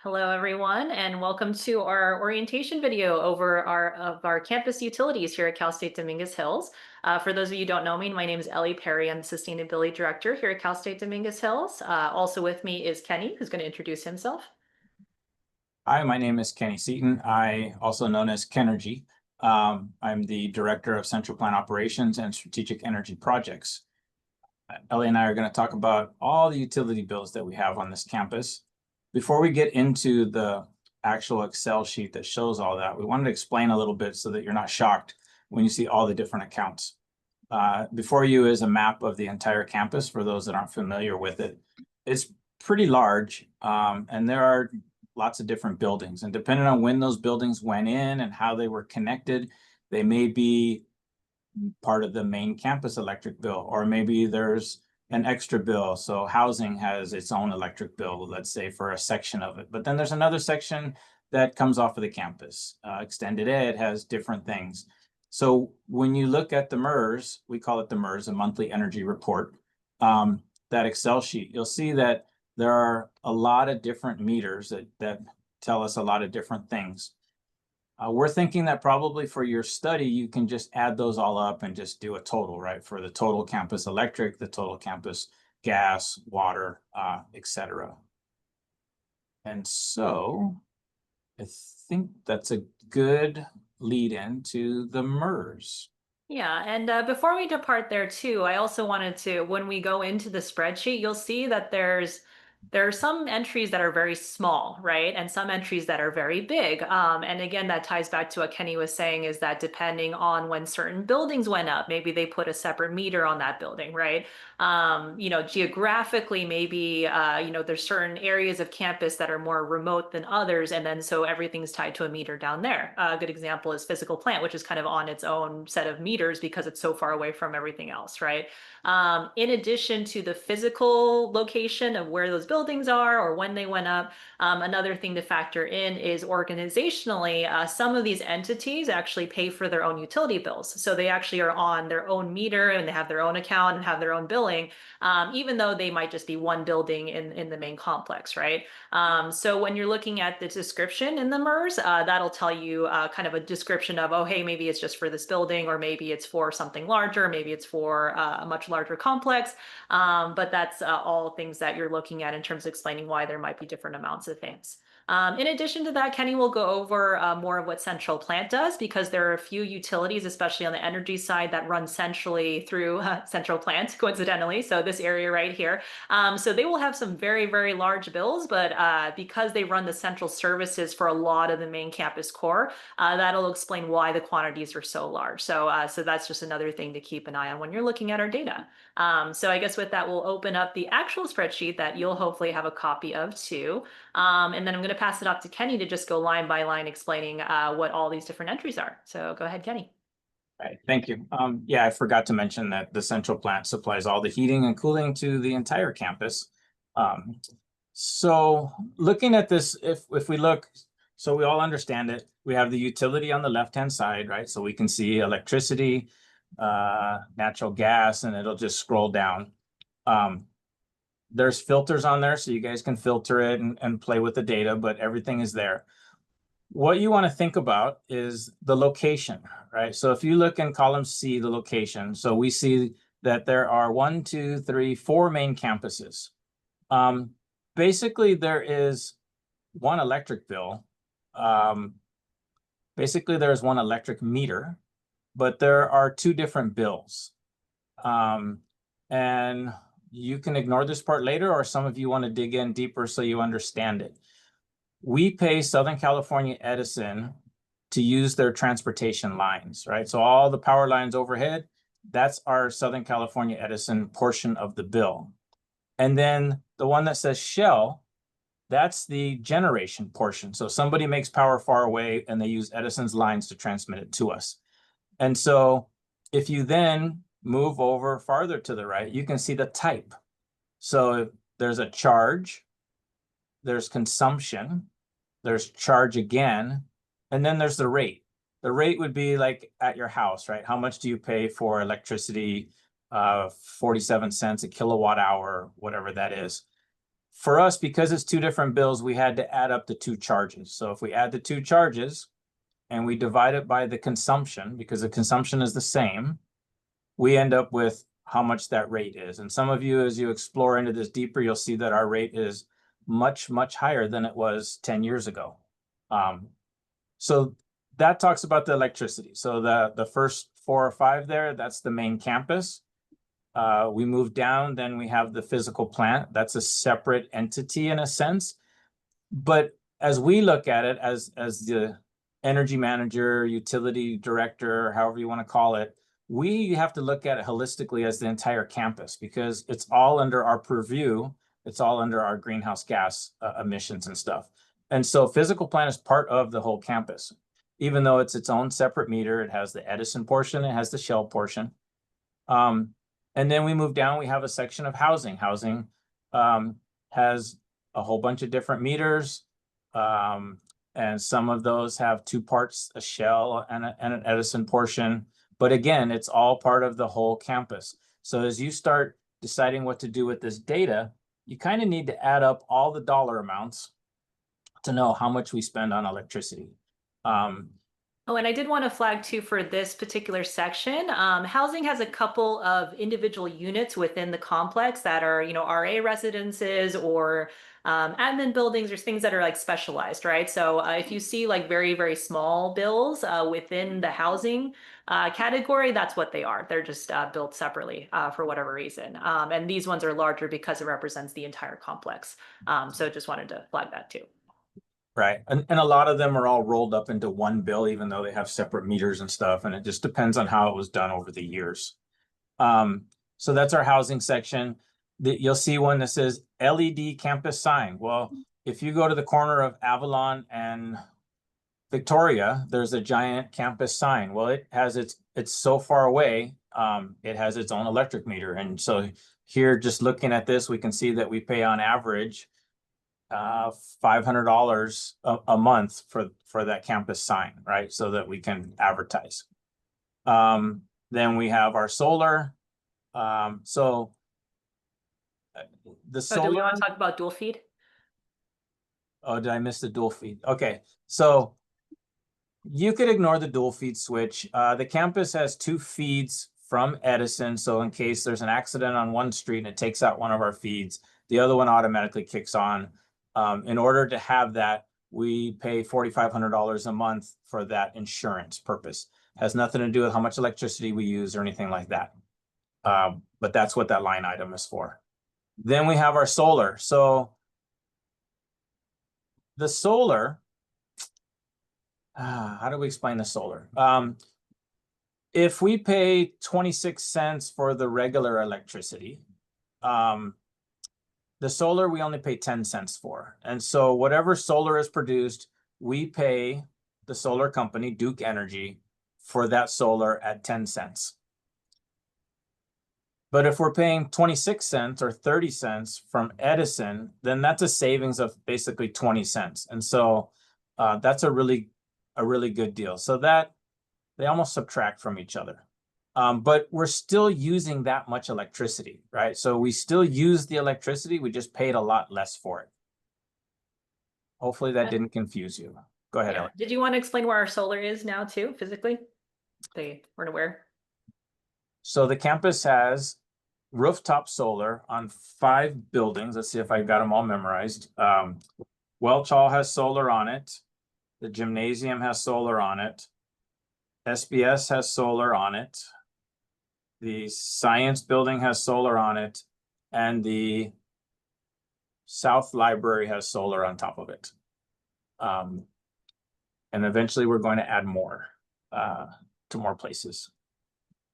Hello, everyone, and welcome to our orientation video over our campus utilities here at Cal State Dominguez Hills. For those of you who don't know me, my name is Ellie Perry. I'm the Sustainability Director here at Cal State Dominguez Hills. Also with me is Kenny, who's going to introduce himself. Hi, my name is Kenny Seaton. I also known as Kenergy. I'm the Director of Central Plant Operations and Strategic Energy Projects. Ellie and I are going to talk about all the utility bills that we have on this campus. Before we get into the actual Excel sheet that shows all that, we wanted to explain a little bit so that you're not shocked when you see all the different accounts. Before you is a map of the entire campus for those that aren't familiar with it. It's pretty large, and there are lots of different buildings, and depending on when those buildings went in and how they were connected, they may be part of the main campus electric bill, or maybe there's an extra bill. So housing has its own electric bill, let's say for a section of it. But then there's another section that comes off of the campus. Extended ed has different things. So when you look at the MERS, we call it the MERS, a monthly energy report, that Excel sheet, you'll see that there are a lot of different meters that tell us a lot of different things. We're thinking that probably for your study, you can just add those all up and just do a total, right? For the total campus electric, the total campus gas, water, etc. And so I think that's a good lead in to the MERS. Yeah, and before we depart there too, I also wanted to, when we go into the spreadsheet, you'll see that there are some entries that are very small, right? And some entries that are very big. And again, that ties back to what Kenny was saying, is that depending on when certain buildings went up, maybe they put a separate meter on that building, right? Geographically, maybe, there's certain areas of campus that are more remote than others. And then so everything's tied to a meter down there. A good example is physical plant, which is kind of on its own set of meters because it's so far away from everything else, right? In addition to the physical location of where those buildings are or when they went up, another thing to factor in is organizationally, some of these entities actually pay for their own utility bills. So they actually are on their own meter and they have their own account and have their own billing, even though they might just be one building in the main complex, right? So when you're looking at the description in the MERS, that'll tell you kind of a description of, oh, hey, maybe it's just for this building, or maybe it's for something larger, maybe it's for a much larger complex. But that's all things that you're looking at in terms of explaining why there might be different amounts of things. In addition to that, Kenny will go over more of what Central Plant does, because there are a few utilities, especially on the energy side, that run centrally through Central Plant, coincidentally. So this area right here. So they will have some very, very large bills, but because they run the central services for a lot of the main campus core, that'll explain why the quantities are so large. So that's just another thing to keep an eye on when you're looking at our data. So I guess with that, we'll open up the actual spreadsheet that you'll hopefully have a copy of too. And then I'm going to pass it off to Kenny to just go line by line explaining what all these different entries are. So go ahead, Kenny. All right, thank you. Yeah, I forgot to mention that the central plant supplies all the heating and cooling to the entire campus. So looking at this, if we look, so we all understand it. We have the utility on the left-hand side, right? So we can see electricity, natural gas, and it'll just scroll down. There's filters on there, so you guys can filter it and play with the data, but everything is there. What you want to think about is the location, right? So if you look in column C, the location, so we see that there are 1, 2, 3, 4 main campuses. Basically, there is one electric bill. Basically, there's one electric meter, but there are 2 different bills. And you can ignore this part later, or some of you want to dig in deeper so you understand it. We pay Southern California Edison to use their transportation lines, right? So all the power lines overhead, that's our Southern California Edison portion of the bill. And then the one that says Shell, that's the generation portion. So somebody makes power far away and they use Edison's lines to transmit it to us. And so if you then move over farther to the right, you can see the type. So there's a charge, there's consumption, there's charge again, and then there's the rate. The rate would be like at your house, right? How much do you pay for electricity? 47 cents a kilowatt hour, whatever that is. For us, because it's two different bills, we had to add up the two charges. So if we add the two charges and we divide it by the consumption, because the consumption is the same, we end up with how much that rate is. And some of you, as you explore into this deeper, you'll see that our rate is much, much higher than it was 10 years ago. So that talks about the electricity. So the first 4 or 5 there, that's the main campus. We move down, then we have the physical plant. That's a separate entity in a sense. But as we look at it as the energy manager, utility director, however you want to call it, we have to look at it holistically as the entire campus, because it's all under our purview. It's all under our greenhouse gas emissions and stuff. And so physical plant is part of the whole campus. Even though it's its own separate meter, it has the Edison portion, it has the Shell portion. And then we move down, we have a section of housing. Housing has a whole bunch of different meters. And some of those have 2 parts, a Shell and an Edison portion. But again, it's all part of the whole campus. So as you start deciding what to do with this data, you kind of need to add up all the dollar amounts to know how much we spend on electricity. Oh, and I did want to flag too for this particular section. Housing has a couple of individual units within the complex that are, RA residences or admin buildings or things that are like specialized, right? So if you see like very, very small bills within the housing category, that's what they are. They're just built separately for whatever reason. And these ones are larger because it represents the entire complex. So just wanted to flag that too. Right. And a lot of them are all rolled up into one bill, even though they have separate meters and stuff. And it just depends on how it was done over the years. So that's our housing section. You'll see one that says LED campus sign. Well, if you go to the corner of Avalon and Victoria, there's a giant campus sign. Well, it's so far away. It has its own electric meter. And so here, just looking at this, we can see that we pay on average $500 a month for that campus sign, right? So that we can advertise. Then we have our solar. So the So do we solar. want to talk about dual feed? Oh, did I miss the dual feed? Okay, so you could ignore the dual feed switch. The campus has 2 feeds from Edison. So in case there's an accident on one street and it takes out one of our feeds, the other one automatically kicks on. In order to have that, we pay $4,500 a month for that insurance purpose. Has nothing to do with how much electricity we use or anything like that. But that's what that line item is for. Then we have our solar. So the solar, how do we explain the solar? If we pay 26 cents for the regular electricity, the solar we only pay 10 cents for. And so whatever solar is produced, we pay the solar company, Duke Energy, for that solar at 10 cents. But if we're paying 26 cents or 30 cents from Edison, then that's a savings of basically 20 cents. And so that's a really good deal. So that they almost subtract from each other. But we're still using that much electricity, right? So we still use the electricity, we just paid a lot less for it. Hopefully that didn't confuse you. Go ahead, Ellie. Did you want to explain where our solar is now too, physically? They weren't aware. So the campus has rooftop solar on 5 buildings. Let's see if I've got them all memorized. Welch Hall has solar on it. The gymnasium has solar on it. SBS has solar on it. The science building has solar on it. And the South Library has solar on top of it. And eventually we're going to add more to more places.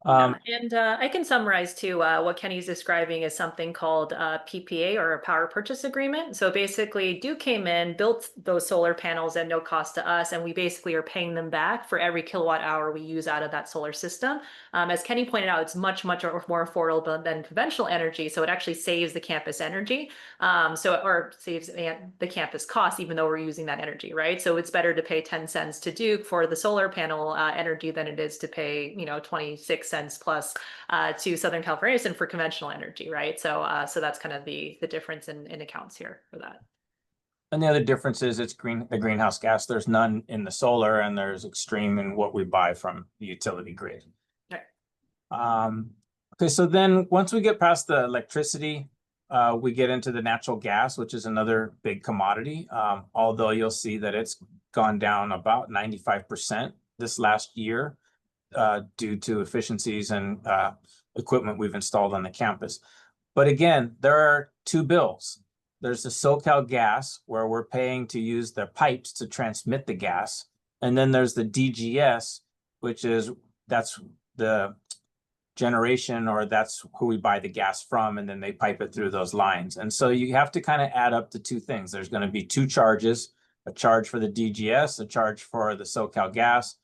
And I can summarize too what Kenny's describing as something called PPA, or a power purchase agreement. So basically Duke came in, built those solar panels at no cost to us, and we basically are paying them back for every kilowatt hour we use out of that solar system. As Kenny pointed out, it's much more affordable than conventional energy. So it actually saves the campus energy. Or saves the campus cost, even though we're using that energy, right? So it's better to pay 10 cents to Duke for the solar panel energy than it is to pay, 26 cents plus to Southern California Edison for conventional energy, right? So that's kind of the difference in accounts here for that. And the other difference is it's the greenhouse gas. There's none in the solar, and there's extreme in what we buy from the utility grid. Right. Okay, so then once we get past the electricity, we get into the natural gas, which is another big commodity. Although you'll see that it's gone down about 95% this last year due to efficiencies and equipment we've installed on the campus. But again, there are two bills. There's the SoCal gas, where we're paying to use the pipes to transmit the gas. And then there's the DGS, that's the generation, or that's who we buy the gas from, and then they pipe it through those lines. And so you have to kind of add up the two things. There's going to be two charges, a charge for the DGS, a charge for the SoCal gas,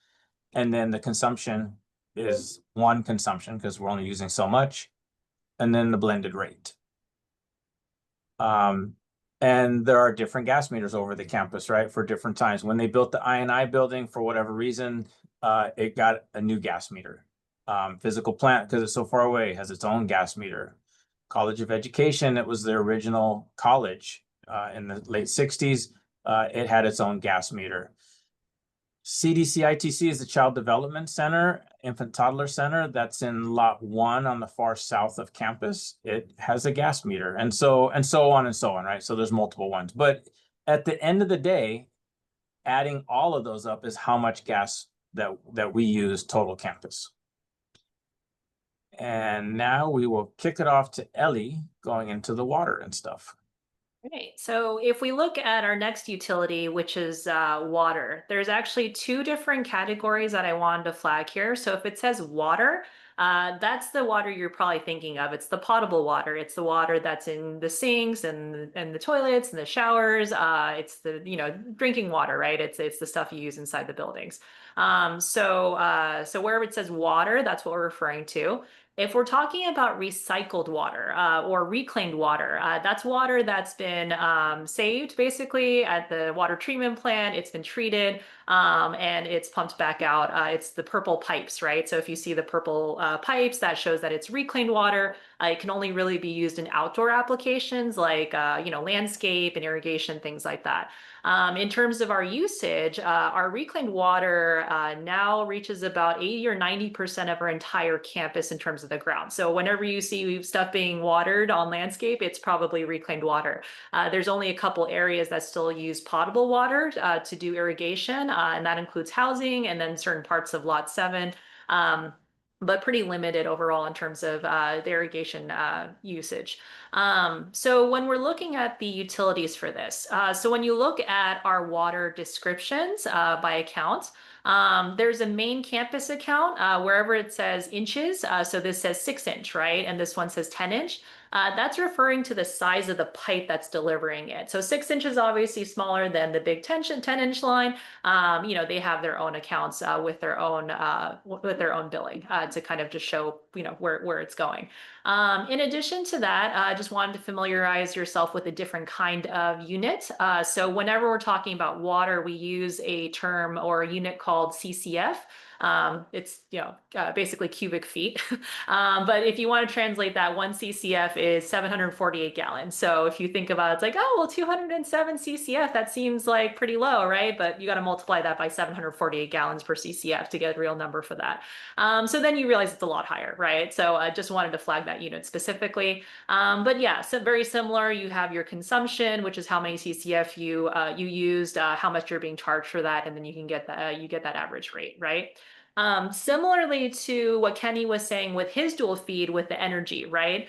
and then the consumption is one consumption because we're only using so much, and then the blended rate. And there are different gas meters over the campus, right, for different times. When they built the I&I building, for whatever reason, it got a new gas meter. Physical plant, because it's so far away, has its own gas meter. College of Education, it was the original college in the late 60s. It had its own gas meter. CDC-ITC is the Child Development Center, Infant Toddler Center. That's in Lot 1 on the far south of campus. It has a gas meter, and so on and so on, right? So there's multiple ones. But at the end of the day, adding all of those up is how much gas that we use total campus. And now we will kick it off to Ellie going into the water and stuff. Right. So if we look at our next utility, which is water, there's actually two different categories that I wanted to flag here. So if it says water, that's the water you're probably thinking of. It's the potable water. It's the water that's in the sinks and the toilets and the showers. It's the drinking water, right? It's the stuff you use inside the buildings. So wherever it says water, that's what we're referring to. If we're talking about recycled water or reclaimed water, that's water that's been saved basically at the water treatment plant. It's been treated and it's pumped back out. It's the purple pipes, right? So if you see the purple pipes, that shows that it's reclaimed water. It can only really be used in outdoor applications like landscape and irrigation, things like that. In terms of our usage, our reclaimed water now reaches about 80 or 90% of our entire campus in terms of the ground. So whenever you see stuff being watered on landscape, it's probably reclaimed water. There's only a couple areas that still use potable water to do irrigation, and that includes housing and then certain parts of Lot 7. But pretty limited overall in terms of the irrigation usage. So when we're looking at the utilities for this, so when you look at our water descriptions by account, there's a main campus account wherever it says inches. So this says 6-inch, right? And this one says 10-inch. That's referring to the size of the pipe that's delivering it. So 6 inches obviously smaller than the big 10-inch line. They have their own accounts with their own billing to kind of just show where it's going. In addition to that, I just wanted to familiarize yourself with a different kind of unit. So whenever we're talking about water, we use a term or a unit called CCF. It's basically cubic feet. But if you want to translate that, 1 CCF is 748 gallons. So if you think about it, it's like, oh, well, 207 CCF, that seems like pretty low, right? But you got to multiply that by 748 gallons per CCF to get a real number for that. So then you realize it's a lot higher, right? So I just wanted to flag that unit specifically. But yeah, so very similar. You have your consumption, which is how many CCF you used, how much you're being charged for that, and then you can get that average rate, right? Similarly to what Kenny was saying with his dual feed with the energy, right?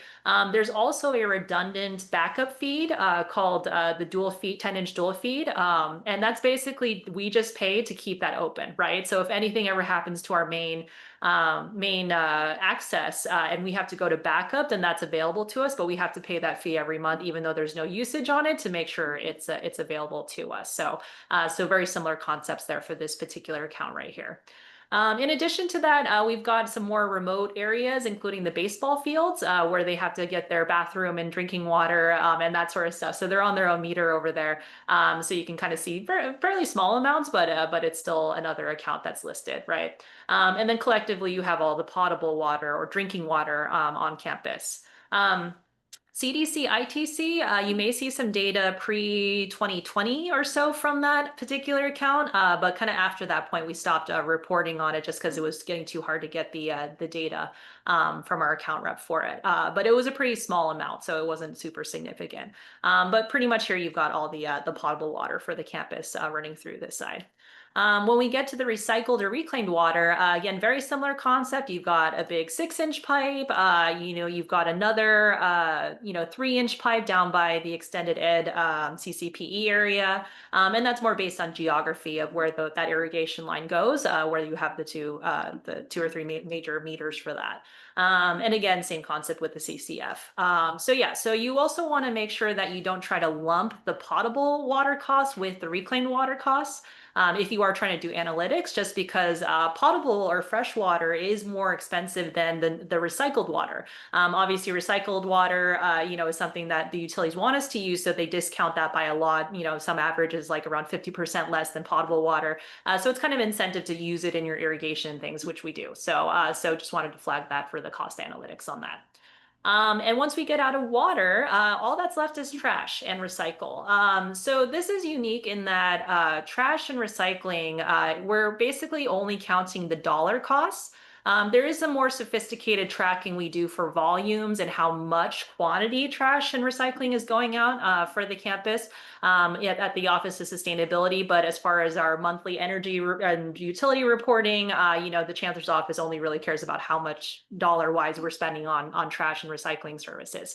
There's also a redundant backup feed called the dual feed, 10-inch dual feed. And that's basically, we just pay to keep that open, right? So if anything ever happens to our main access and we have to go to backup, then that's available to us, but we have to pay that fee every month, even though there's no usage on it, to make sure it's available to us. So very similar concepts there for this particular account right here. In addition to that, we've got some more remote areas, including the baseball fields, where they have to get their bathroom and drinking water and that sort of stuff. So they're on their own meter over there. So you can kind of see fairly small amounts, but it's still another account that's listed, right? And then collectively, you have all the potable water or drinking water on campus. CDC, ITC, you may see some data pre-2020 or so from that particular account, but kind of after that point, we stopped reporting on it just because it was getting too hard to get the data from our account rep for it. But it was a pretty small amount, so it wasn't super significant. But pretty much here you've got all the potable water for the campus running through this side. When we get to the recycled or reclaimed water, again, very similar concept. You've got a big 6-inch pipe, you've got another, 3-inch pipe down by the extended ed CCPE area. And that's more based on geography of where that irrigation line goes, where you have the two or three major meters for that. And again, same concept with the CCF. So you also want to make sure that you don't try to lump the potable water costs with the reclaimed water costs. If you are trying to do analytics, just because potable or fresh water is more expensive than the recycled water. Obviously, recycled water, is something that the utilities want us to use, so they discount that by a lot. Some averages like around 50% less than potable water. So it's kind of incentive to use it in your irrigation things, which we do. So just wanted to flag that for the cost analytics on that. And once we get out of water, all that's left is trash and recycle. So this is unique in that trash and recycling, we're basically only counting the dollar costs. There is some more sophisticated tracking we do for volumes and how much quantity trash and recycling is going out for the campus at the Office of Sustainability. But as far as our monthly energy and utility reporting, the Chancellor's Office only really cares about how much dollar-wise we're spending on trash and recycling services.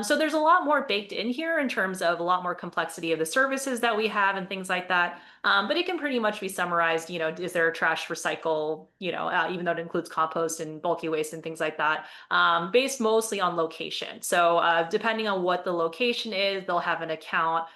So there's a lot more baked in here in terms of a lot more complexity of the services that we have and things like that. But it can pretty much be summarized, is there a trash recycle, even though it includes compost and bulky waste and things like that, based mostly on location. So depending on what the location is, they'll have an account.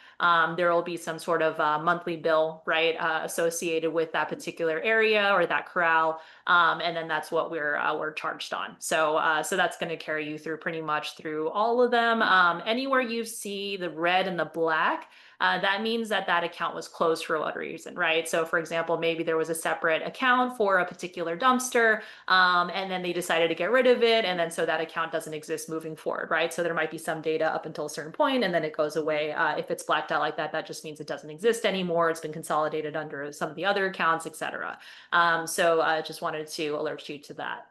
There will be some sort of monthly bill, right, associated with that particular area or that corral. And then that's what we're charged on. So that's going to carry you through pretty much through all of them. Anywhere you see the red and the black, that means that account was closed for whatever reason, right? So for example, maybe there was a separate account for a particular dumpster, and then they decided to get rid of it. And then so that account doesn't exist moving forward, right? So there might be some data up until a certain point and then it goes away. If it's blacked out like that, that just means it doesn't exist anymore. It's been consolidated under some of the other accounts, et cetera. So I just wanted to alert you to that.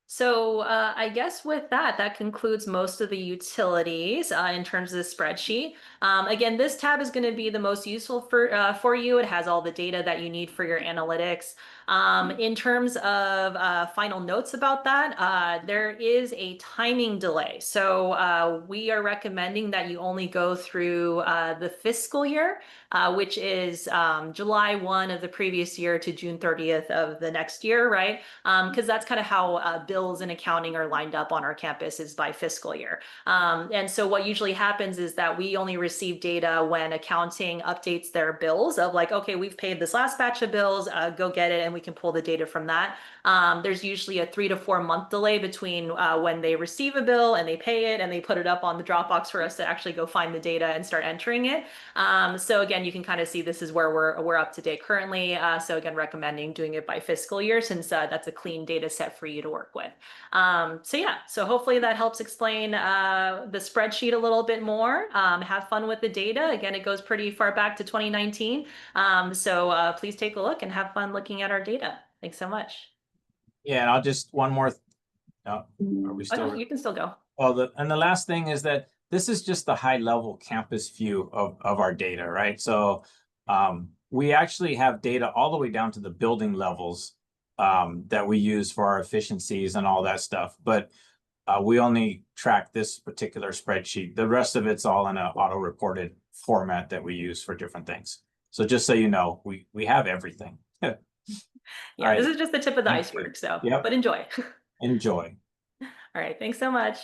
So I guess with that concludes most of the utilities in terms of the spreadsheet. Again, this tab is going to be the most useful for you. It has all the data that you need for your analytics. In terms of final notes about that, there is a timing delay. So we are recommending that you only go through the fiscal year, which is July 1 of the previous year to June 30th of the next year, right? Because that's kind of how bills and accounting are lined up on our campus is by fiscal year. And so what usually happens is that we only receive data when accounting updates their bills of like, okay, we've paid this last batch of bills, go get it, and we can pull the data from that. There's usually a 3 to 4 month delay between when they receive a bill and they pay it and they put it up on the Dropbox for us to actually go find the data and start entering it. So again, you can kind of see this is where we're up to date currently. So again, recommending doing it by fiscal year since that's a clean data set for you to work with. So hopefully that helps explain the spreadsheet a little bit more. Have fun with the data. Again, it goes pretty far back to 2019. So please take a look and have fun looking at our data. Thanks so much. Yeah, and I'll just one more. Are we Oh, still? no, you can still go. Oh, the last thing is that this is just the high level campus view of our data, right? So we actually have data all the way down to the building levels that we use for our efficiencies and all that stuff. But we only track this particular spreadsheet. The rest of it's all in an auto-reported format that we use for different things. So just so you know, we have everything. Yeah, right. This is just the tip of the Thank iceberg. you. So, Yep. but enjoy. Enjoy. All right. Thanks so much.